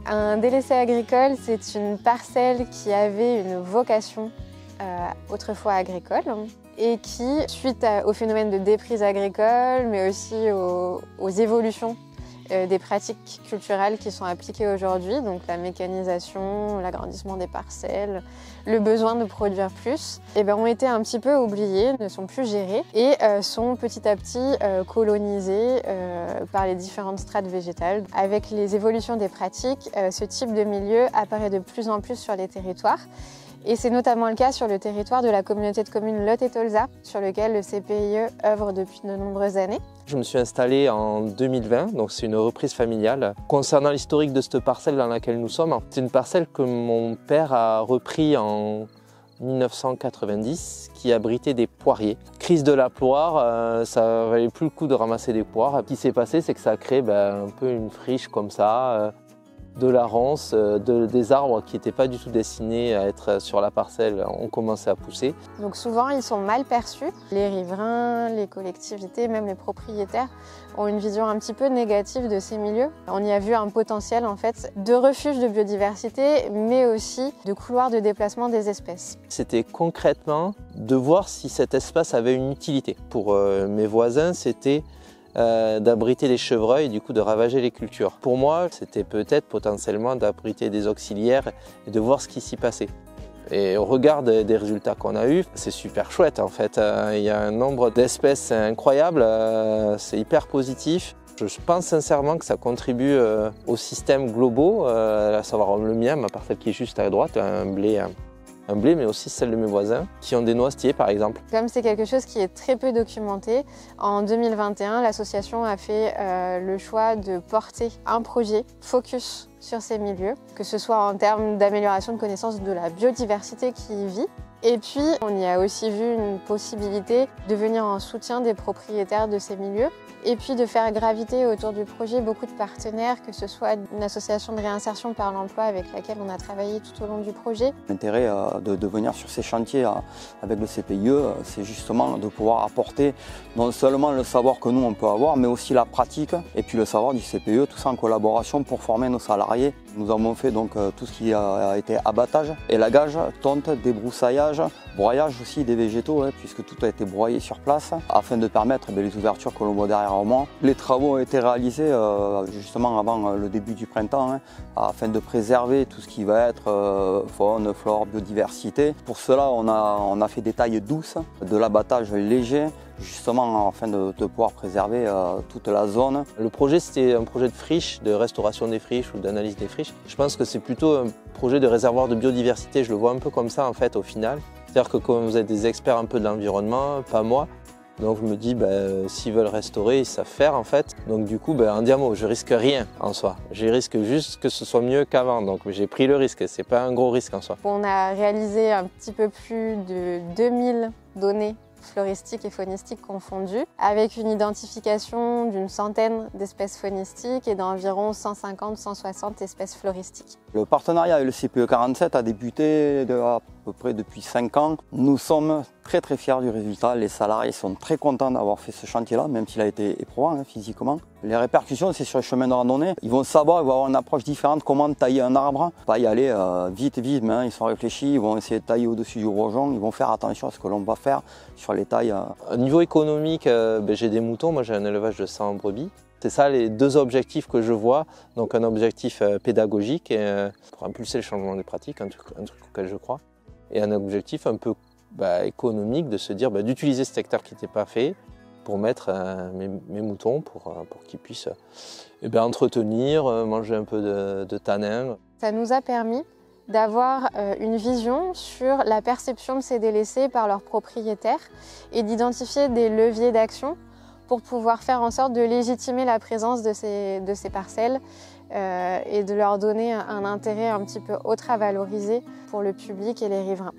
Un délaissé agricole, c'est une parcelle qui avait une vocation autrefois agricole et qui, suite au phénomène de déprise agricole, mais aussi aux évolutions des pratiques culturelles qui sont appliquées aujourd'hui, donc la mécanisation, l'agrandissement des parcelles, le besoin de produire plus, ont été un petit peu oubliés, ne sont plus gérés et sont petit à petit colonisés par les différentes strates végétales. Avec les évolutions des pratiques, ce type de milieu apparaît de plus en plus sur les territoires. Et c'est notamment le cas sur le territoire de la communauté de communes Lot et Tolsa, sur lequel le CPIE œuvre depuis de nombreuses années. Je me suis installé en 2020, donc c'est une reprise familiale. Concernant l'historique de cette parcelle dans laquelle nous sommes, c'est une parcelle que mon père a repris en 1990, qui abritait des poiriers. Crise de la poire, ça valait plus le coup de ramasser des poires. Ce qui s'est passé, c'est que ça a créé un peu une friche comme ça, de la ronce, des arbres qui n'étaient pas du tout destinés à être sur la parcelle ont commencé à pousser. Donc souvent ils sont mal perçus. Les riverains, les collectivités, même les propriétaires ont une vision un petit peu négative de ces milieux. On y a vu un potentiel en fait de refuge de biodiversité, mais aussi de couloir de déplacement des espèces. C'était concrètement de voir si cet espace avait une utilité. Pour mes voisins, c'était d'abriter les chevreuils et du coup de ravager les cultures. Pour moi, c'était peut-être potentiellement d'abriter des auxiliaires et de voir ce qui s'y passait. Et au regard des résultats qu'on a eus, c'est super chouette en fait. Il y a un nombre d'espèces incroyable, c'est hyper positif. Je pense sincèrement que ça contribue aux systèmes globaux, à savoir le mien, ma parcelle qui est juste à droite, un blé, mais aussi celle de mes voisins, qui ont des noisetiers par exemple. Comme c'est quelque chose qui est très peu documenté, en 2021, l'association a fait le choix de porter un projet focus sur ces milieux, que ce soit en termes d'amélioration de connaissance de la biodiversité qui y vit. Et puis, on y a aussi vu une possibilité de venir en soutien des propriétaires de ces milieux et puis de faire graviter autour du projet beaucoup de partenaires, que ce soit une association de réinsertion par l'emploi avec laquelle on a travaillé tout au long du projet. L'intérêt de venir sur ces chantiers avec le CPIE, c'est justement de pouvoir apporter non seulement le savoir que nous on peut avoir, mais aussi la pratique et puis le savoir du CPIE, tout ça en collaboration pour former nos salariés. Nous avons fait donc tout ce qui a été abattage, élagage, tonte, débroussaillage, broyage aussi des végétaux, puisque tout a été broyé sur place, afin de permettre les ouvertures que l'on voit derrière moi. Les travaux ont été réalisés justement avant le début du printemps, afin de préserver tout ce qui va être faune, flore, biodiversité. Pour cela, on a fait des tailles douces, de l'abattage léger, justement afin de pouvoir préserver toute la zone. Le projet, c'était un projet de friche, de restauration des friches ou d'analyse des friches. Je pense que c'est plutôt un projet de réservoir de biodiversité, je le vois un peu comme ça en fait au final. C'est-à-dire que comme vous êtes des experts un peu de l'environnement, pas moi, donc je me dis s'ils veulent restaurer, ils savent faire en fait. Donc du coup, en diamo, je risque rien en soi. Je risque juste que ce soit mieux qu'avant. Donc j'ai pris le risque, c'est pas un gros risque en soi. On a réalisé un petit peu plus de 2000 données floristiques et faunistiques confondues, avec une identification d'une centaine d'espèces faunistiques et d'environ 150-160 espèces floristiques. Le partenariat avec le CPE 47 a débuté à peu près depuis 5 ans. Nous sommes très fiers du résultat. Les salariés sont très contents d'avoir fait ce chantier-là, même s'il a été éprouvant physiquement. Les répercussions, c'est sur les chemins de randonnée. Ils vont savoir, ils vont avoir une approche différente, comment tailler un arbre. Pas y aller vite, mais ils sont réfléchis, ils vont essayer de tailler au-dessus du rojon, ils vont faire attention à ce que l'on va faire sur les tailles. Au niveau économique, j'ai des moutons, moi j'ai un élevage de 100 brebis. C'est ça les deux objectifs que je vois, donc un objectif pédagogique pour impulser le changement des pratiques, un truc auquel je crois, et un objectif un peu économique de se dire d'utiliser cet hectare qui n'était pas fait pour mettre mes moutons pour qu'ils puissent entretenir, manger un peu de tanin. Ça nous a permis d'avoir une vision sur la perception de ces délaissés par leurs propriétaires et d'identifier des leviers d'action pour pouvoir faire en sorte de légitimer la présence de ces parcelles et de leur donner un intérêt un petit peu autre à valoriser pour le public et les riverains.